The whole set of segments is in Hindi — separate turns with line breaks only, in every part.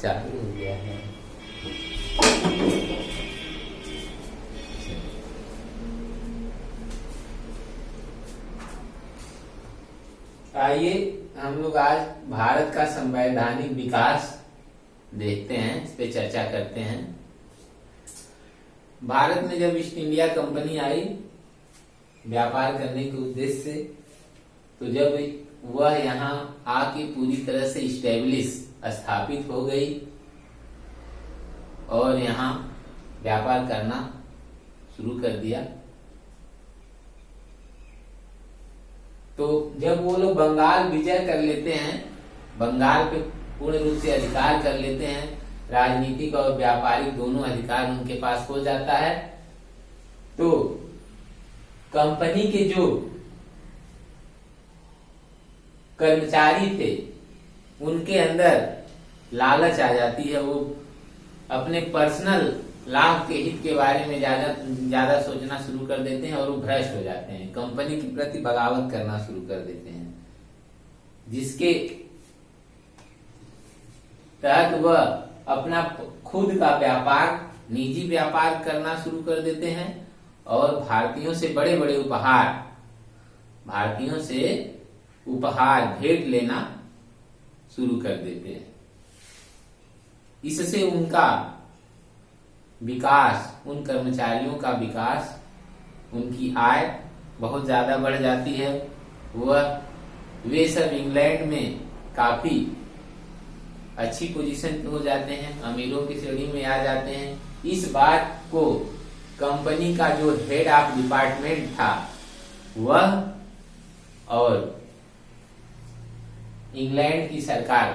चालू हो गया है। आइए हम लोग आज भारत का संवैधानिक विकास देखते हैं, इस पे चर्चा करते हैं। भारत में जब ईस्ट इंडिया कंपनी आई व्यापार करने के उद्देश्य से, तो जब वह यहाँ आके पूरी तरह से स्थापित हो गई और यहाँ व्यापार करना शुरू कर दिया, तो जब वो लोग बंगाल विजय कर लेते हैं, बंगाल पे पूर्ण रूप से अधिकार कर लेते हैं, राजनीतिक और व्यापारिक दोनों अधिकार उनके पास हो जाता है, तो कंपनी के जो कर्मचारी थे उनके अंदर लालच आ जाती है। वो अपने पर्सनल लाभ के हित के बारे में ज्यादा सोचना शुरू कर देते हैं और वो भ्रष्ट हो जाते हैं, कंपनी के प्रति बगावत करना शुरू कर देते हैं, जिसके तहत वह अपना खुद का व्यापार, निजी व्यापार करना शुरू कर देते हैं और भारतीयों से बड़े बड़े उपहार भेंट लेना शुरू कर देते हैं। इससे उनका विकास, उन कर्मचारियों का विकास, उनकी आय बहुत ज्यादा बढ़ जाती है। वे सब इंग्लैंड में काफी अच्छी पोजीशन पे हो जाते हैं, अमीरों की श्रेणी में आ जाते हैं। इस बात को कंपनी का जो हेड ऑफ डिपार्टमेंट था वह और इंग्लैंड की सरकार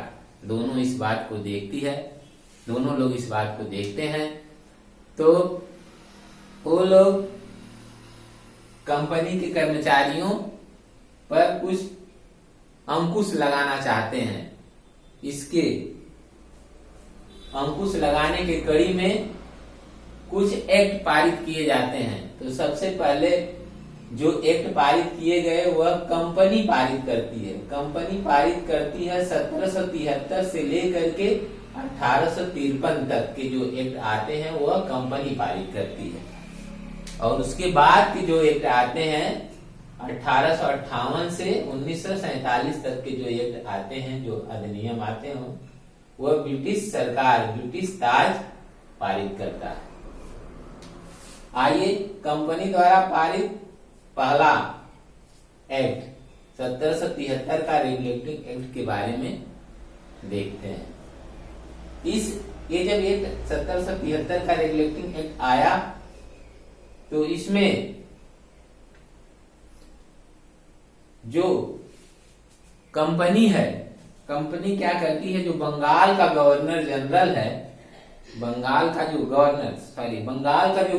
दोनों इस बात को देखती है, दोनों लोग इस बात को देखते हैं, तो वो लोग कंपनी के कर्मचारियों पर कुछ अंकुश लगाना चाहते हैं। इसके अंकुश लगाने के कड़ी में कुछ एक्ट पारित किए जाते हैं। तो सबसे पहले जो एक्ट पारित किए गए वह कंपनी पारित करती है। कंपनी पारित करती है 1773 से लेकर के 1853 तक के जो एक्ट आते हैं वह कंपनी पारित करती है। और उसके बाद के जो एक्ट आते हैं 1858 से 1947 तक के जो एक्ट आते हैं, जो अधिनियम आते हैं, वह ब्रिटिश सरकार, ब्रिटिश ताज पारित करता है। आइए कंपनी द्वारा पारित पहला एक्ट 1773 का रेगुलेटिंग एक्ट के बारे में देखते हैं। ये जब ये 1773 का रेगुलेटिंग एक्ट आया तो इसमें जो कंपनी है, कंपनी क्या करती है, जो बंगाल का गवर्नर जनरल है, बंगाल का जो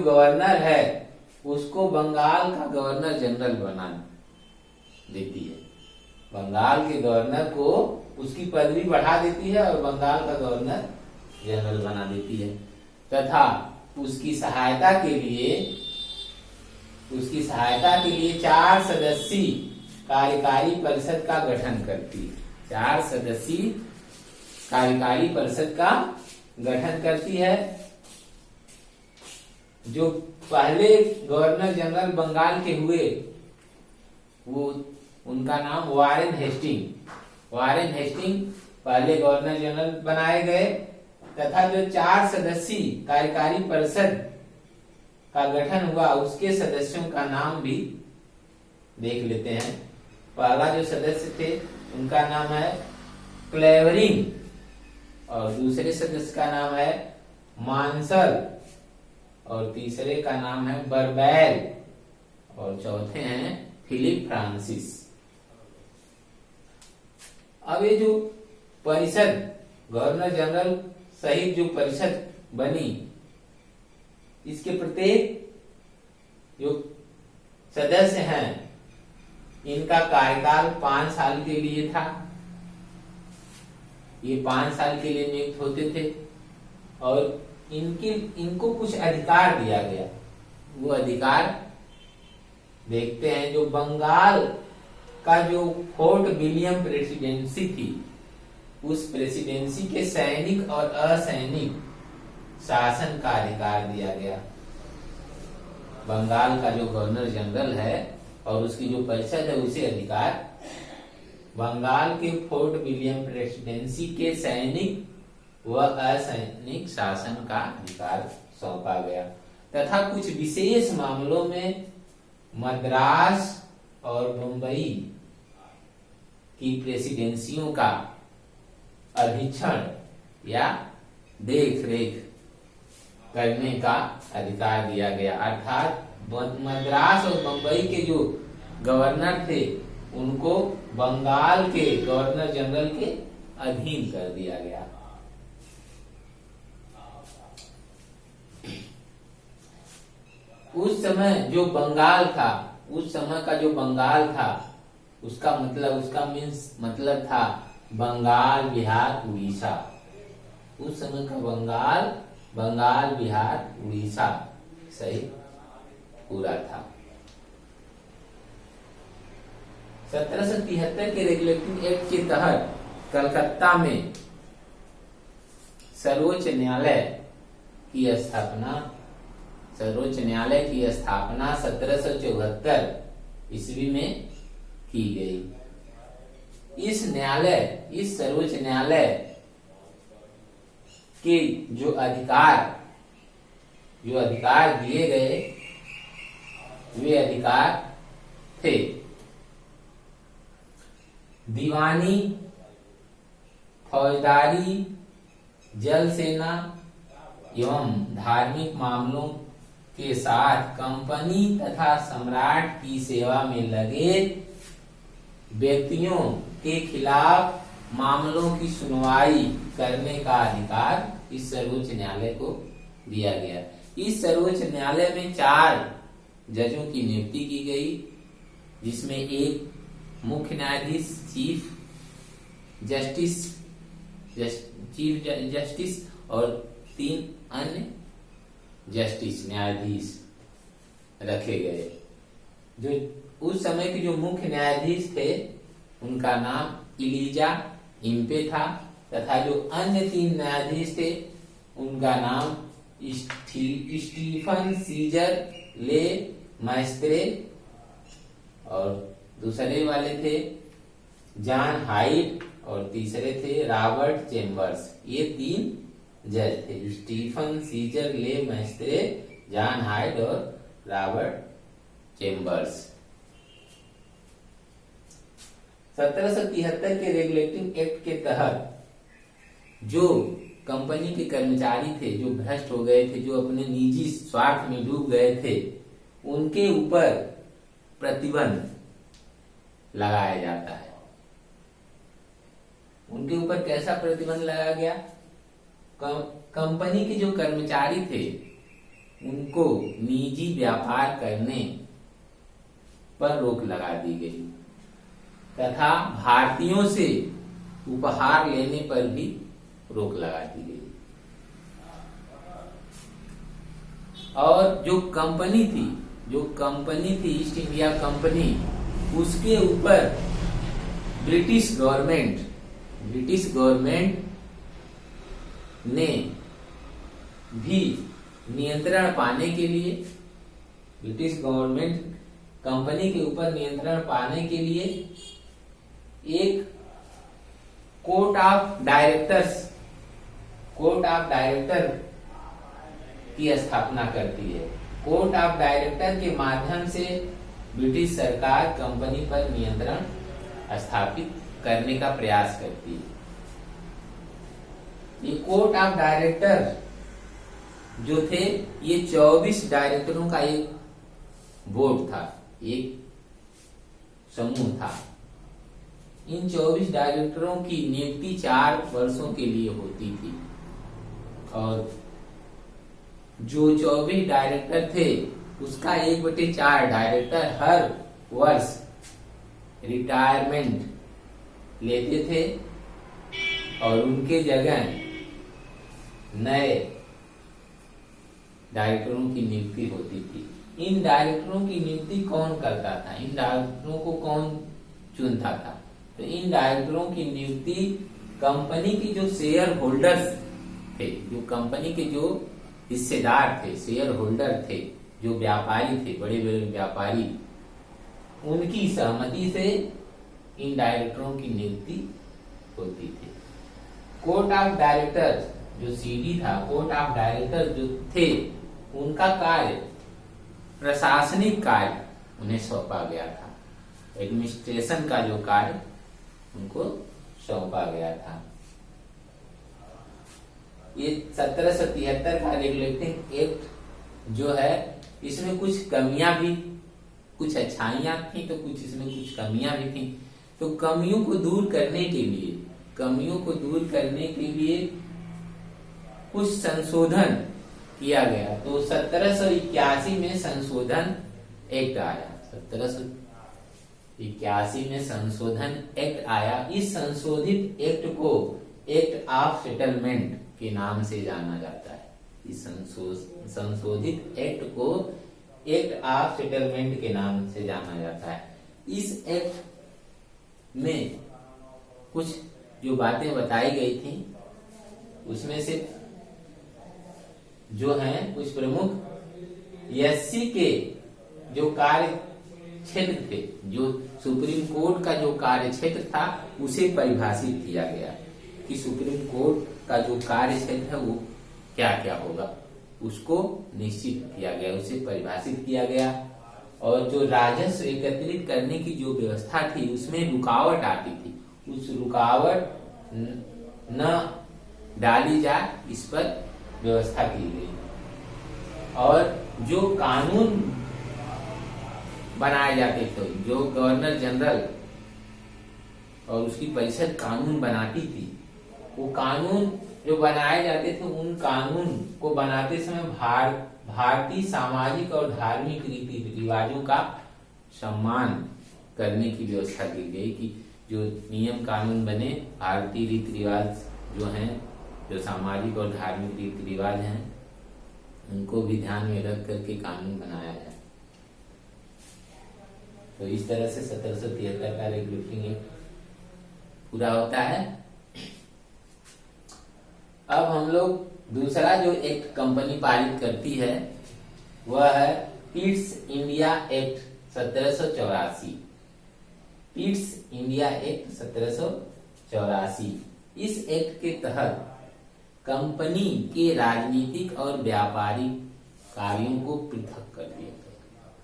गवर्नर है उसको बंगाल का गवर्नर जनरल बना देती है। बंगाल के गवर्नर को उसकी पदवी बढ़ा देती है और बंगाल का गवर्नर जनरल बना देती है, तथा उसकी सहायता के लिए 4 सदस्यीय कार्यकारी परिषद का गठन करती है। 4 सदस्यीय कार्यकारी परिषद का गठन करती है। जो पहले गवर्नर जनरल बंगाल के हुए वो उनका नाम वारेन हेस्टिंग पहले गवर्नर जनरल बनाए गए, तथा जो 4 सदस्यीय कार्यकारी परिषद का गठन हुआ उसके सदस्यों का नाम भी देख लेते हैं। पहला जो सदस्य थे उनका नाम है क्लेवरिंग और दूसरे सदस्य का नाम है मानसल और तीसरे का नाम है बरबैल और चौथे हैं फिलिप फ्रांसिस। अब ये जो परिषद, गवर्नर जनरल सहित जो परिषद बनी, इसके प्रत्येक जो सदस्य हैं इनका कार्यकाल 5 साल के लिए था। ये 5 साल के लिए नियुक्त होते थे और इनको कुछ अधिकार दिया गया। वो अधिकार देखते हैं। जो बंगाल का जो फोर्ट विलियम प्रेसिडेंसी थी उस प्रेसिडेंसी के सैनिक और असैनिक शासन का अधिकार दिया गया। बंगाल का जो गवर्नर जनरल है और उसकी जो परिषद है उसे अधिकार बंगाल के फोर्ट विलियम प्रेसिडेंसी के सैनिक व असैनिक शासन का अधिकार सौंपा गया तथा कुछ विशेष मामलों में मद्रास और मुंबई की प्रेसिडेंसियों का अधीक्षण या देख रेख करने का अधिकार दिया गया। अर्थात मद्रास और मुंबई के जो गवर्नर थे उनको बंगाल के गवर्नर जनरल के अधीन कर दिया गया। उस समय जो बंगाल था, उस समय का जो बंगाल था उसका मतलब था बंगाल, बिहार, उड़ीसा। उस समय का बंगाल, बिहार, उड़ीसा सही पूरा था। 1773 के रेगुलेटिंग एक्ट के तहत कलकत्ता में सर्वोच्च न्यायालय की स्थापना 1774 ईस्वी में की गई। इस सर्वोच्च न्यायालय के जो अधिकार दिए गए वे अधिकार थे दीवानी, फौजदारी, जल सेना एवं धार्मिक मामलों के साथ कंपनी तथा सम्राट की सेवा में लगे व्यक्तियों के खिलाफ मामलों की सुनवाई करने का अधिकार इस सर्वोच्च न्यायालय को दिया गया। इस सर्वोच्च न्यायालय में 4 जजों की नियुक्ति की गई, जिसमें एक मुख्य न्यायाधीश चीफ जस्टिस और 3 अन्य जस्टिस न्यायाधीश रखे गए। जो उस समय के जो मुख्य न्यायाधीश थे उनका नाम इलीजा इम्पे था तथा जो अन्य 3 न्यायाधीश थे उनका नाम स्टीफन सीजर ले मैस्त्रे और दूसरे वाले थे जॉन हाइड और तीसरे थे रॉबर्ट चेम्बर्स। ये 3 जज थे, स्टीफन सीजर ले मैस्त्रे, जॉन हाइड और रॉबर्ट चेम्बर्स। 1773 के रेगुलेटिंग एक्ट के तहत जो कंपनी के कर्मचारी थे, जो भ्रष्ट हो गए थे, जो अपने निजी स्वार्थ में डूब गए थे, उनके ऊपर प्रतिबंध लगाया जाता है। उनके ऊपर कैसा प्रतिबंध लगाया गया? कंपनी के जो कर्मचारी थे उनको निजी व्यापार करने पर रोक लगा दी गई तथा भारतीयों से उपहार लेने पर भी रोक लगा दी गई। और जो कंपनी थी ईस्ट इंडिया कंपनी, उसके ऊपर ब्रिटिश गवर्नमेंट ने भी नियंत्रण पाने के लिए, ब्रिटिश गवर्नमेंट कंपनी के ऊपर नियंत्रण पाने के लिए एक कोर्ट ऑफ डायरेक्टर की स्थापना करती है। कोर्ट ऑफ डायरेक्टर के माध्यम से ब्रिटिश सरकार कंपनी पर नियंत्रण स्थापित करने का प्रयास करती है। ये कोर्ट ऑफ डायरेक्टर जो थे, ये 24 डायरेक्टरों का एक बोर्ड था, एक समूह था। इन 24 डायरेक्टरों की नियुक्ति 4 वर्षों के लिए होती थी और जो 24 डायरेक्टर थे उसका 1/4 डायरेक्टर हर वर्ष रिटायरमेंट लेते थे और उनके जगह नए डायरेक्टरों की नियुक्ति होती थी। इन डायरेक्टरों की नियुक्ति कौन करता था? इन डायरेक्टरों को कौन चुनता था? तो इन डायरेक्टरों की नियुक्ति कंपनी की जो शेयर होल्डर्स थे, जो कंपनी के जो हिस्सेदार थे, शेयर होल्डर थे, जो व्यापारी थे, बड़े बड़े व्यापारी, उनकी सहमति से इन डायरेक्टरों की नियुक्ति होती थी। कोर्ट ऑफ डायरेक्टर्स जो सीडी था, कोर्ट ऑफ डायरेक्टर जो थे, उनका कार्य, प्रशासनिक कार्य उन्हें सौंपा गया था। एडमिनिस्ट्रेशन का जो कार्य उनको सौंपा गया था। ये 1773 का रेगुलेटिंग एक्ट जो है, इसमें कुछ कमियां भी, कुछ अच्छाइयां थी तो कुछ इसमें कुछ कमियां भी थी। तो कमियों को दूर करने के लिए, कमियों को दूर करने के लिए कुछ संशोधन किया गया। तो 1781 में संशोधन एक्ट आया। 1781 में संशोधन एक्ट आया। इस संशोधित एक्ट को एक्ट ऑफ सेटलमेंट के नाम से जाना जाता है। इस संशोधित एक्ट को एक्ट ऑफ सेटलमेंट के नाम से जाना जाता है। इस एक्ट में कुछ जो बातें बताई गई थी, उसमें से जो हैं कुछ प्रमुख, एससी के जो कार्य क्षेत्र थे, जो सुप्रीम कोर्ट का जो कार्य क्षेत्र था, उसे परिभाषित किया गया कि सुप्रीम कोर्ट का जो कार्य क्षेत्र है वो क्या क्या होगा, उसको निश्चित किया गया, उसे परिभाषित किया गया। और जो राजस्व एकत्रित करने की जो व्यवस्था थी, उसमें रुकावट आती थी, उस रुकावट न डाली जाए, इस पर व्यवस्था की गई। और जो कानून बनाए जाते थे, जो गवर्नर जनरल और उसकी परिषद कानून बनाती थी, वो कानून जो बनाए जाते थे, उन कानून को बनाते समय भारतीय सामाजिक और धार्मिक रीति रिवाजों का सम्मान करने की व्यवस्था की गई कि जो नियम कानून बने, भारतीय रीति रिवाज जो हैं, जो सामाजिक और धार्मिक रीति रिवाज हैं, उनको भी ध्यान में रख करके कानून बनाया जाए। तो इस तरह से 1773 का रेगुलेटिंग एक्ट पूरा होता है। अब हम लोग दूसरा जो एक्ट कंपनी पारित करती है, वह है Pitt's India act 1784। Pitt's India act 1784। इस एक्ट के तहत कंपनी के राजनीतिक और व्यापारिक कार्यों को पृथक कर दिया गया,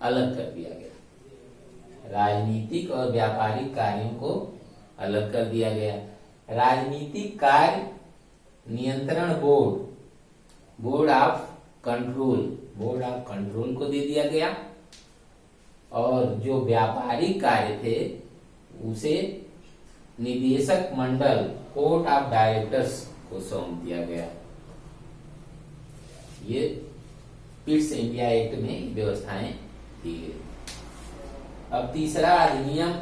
अलग कर दिया गया। राजनीतिक और व्यापारिक कार्यों को अलग कर दिया गया। राजनीतिक कार्य नियंत्रण बोर्ड ऑफ कंट्रोल को दे दिया गया, और जो व्यापारिक कार्य थे उसे निदेशक मंडल, कोर्ट ऑफ डायरेक्टर्स को सौंप दिया गया। ये पिट्स इंडिया एक्ट में व्यवस्थाएं दी गई। अब तीसरा अधिनियम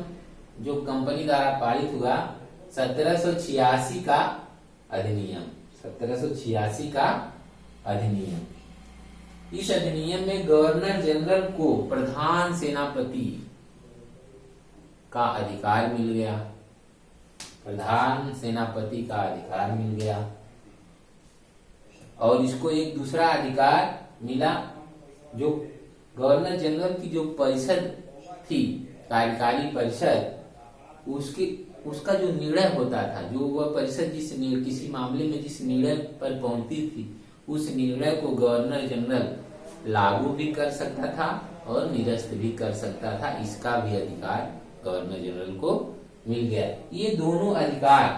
जो कंपनी द्वारा पारित हुआ, 1786 का अधिनियम। 1786 का अधिनियम। इस अधिनियम में गवर्नर जनरल को प्रधान सेनापति का अधिकार मिल गया। प्रधान सेनापति का अधिकार मिल गया, और इसको एक दूसरा अधिकार मिला, जो गवर्नर जनरल की जो परिषद थी, कार्यकारी परिषद, उसका जो निर्णय होता था, जो वह परिषद किसी मामले में जिस निर्णय पर पहुंचती थी, उस निर्णय को गवर्नर जनरल लागू भी कर सकता था और निरस्त भी कर सकता था। इसका भी अधिकार गवर्नर जनरल को मिल गया। ये दोनों अधिकार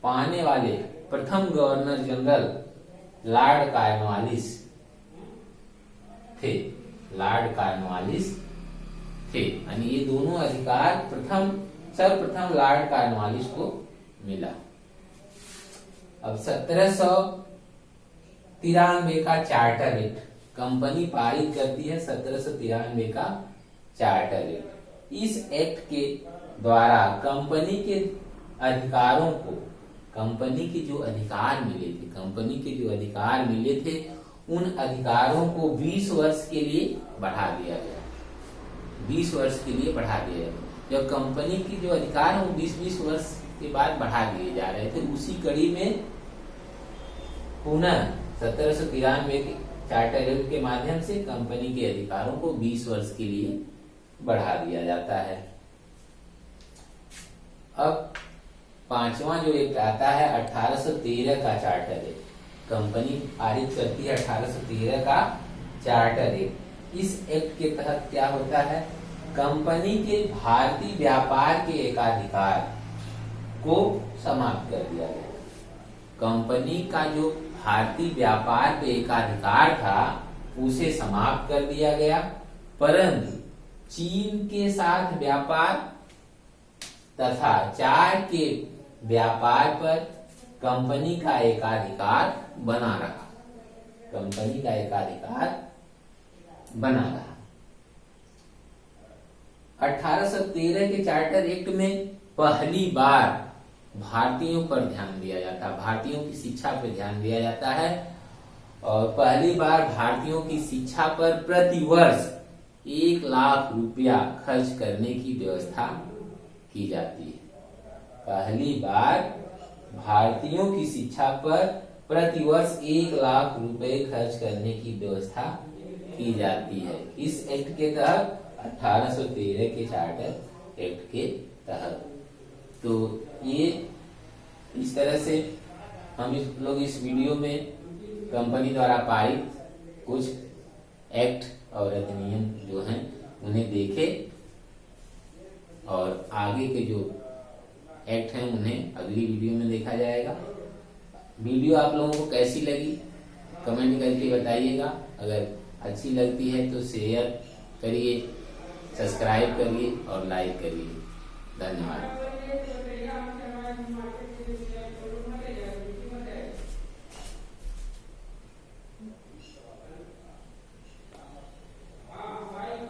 पाने वाले प्रथम गवर्नर जनरल लॉर्ड कॉर्नवालिस थे। लॉर्ड कॉर्नवालिस थे, यानी ये दोनों अधिकार सर्वप्रथम लॉर्ड कॉर्नवालिस को मिला। अब 1793 का चार्टर एक्ट कंपनी पारित करती है। 1793 का चार्टर एक्ट। इस एक्ट के द्वारा कंपनी के अधिकारों को, कंपनी के जो अधिकार मिले थे, कंपनी के जो अधिकार मिले थे, उन अधिकारों को 20 वर्ष के लिए बढ़ा दिया गया। 20 वर्ष के लिए बढ़ा दिया गया। जब कंपनी की जो अधिकार है वो 20-20 वर्ष के बाद बढ़ा दिए जा रहे थे। उसी कड़ी में पुनः 1793 के चार्टर एक्ट के माध्यम से कंपनी के अधिकारों को 20 वर्ष के लिए बढ़ा दिया जाता है। अब पांचवा जो एक्ट आता है 1813 का चार्टर एक्ट। कंपनी पारित करती है 1813 का चार्टर एक्ट। इस एक्ट के तहत क्या होता है, कंपनी के भारतीय व्यापार के एकाधिकार को समाप्त कर दिया गया। कंपनी का जो भारतीय व्यापार पे एकाधिकार था उसे समाप्त कर दिया गया, परंतु चीन के साथ व्यापार तथा चाय के व्यापार पर कंपनी का एकाधिकार बना रहा। कंपनी का एकाधिकार बना रहा। 1813 के चार्टर एक्ट में पहली बार भारतीयों पर ध्यान दिया जाता है, भारतीयों की शिक्षा पर ध्यान दिया जाता है और पहली बार भारतीयों की शिक्षा पर प्रति वर्ष 1 लाख रुपया खर्च करने की व्यवस्था की जाती है। पहली बार भारतीयों की शिक्षा पर प्रति वर्ष 1 लाख रुपए खर्च करने की व्यवस्था की जाती है। इस एक्ट के तहत 1813 के चार्टर एक्ट के तहत। तो ये इस तरह से हम लोग इस वीडियो में कंपनी द्वारा पारित कुछ एक्ट और अधिनियम जो हैं उन्हें देखे और आगे के जो एक्ट हैं उन्हें अगली वीडियो में देखा जाएगा। वीडियो आप लोगों को कैसी लगी कमेंट करके बताइएगा। अगर अच्छी लगती है तो शेयर करिए, सब्सक्राइब करिए और लाइक करिए। धन्यवाद।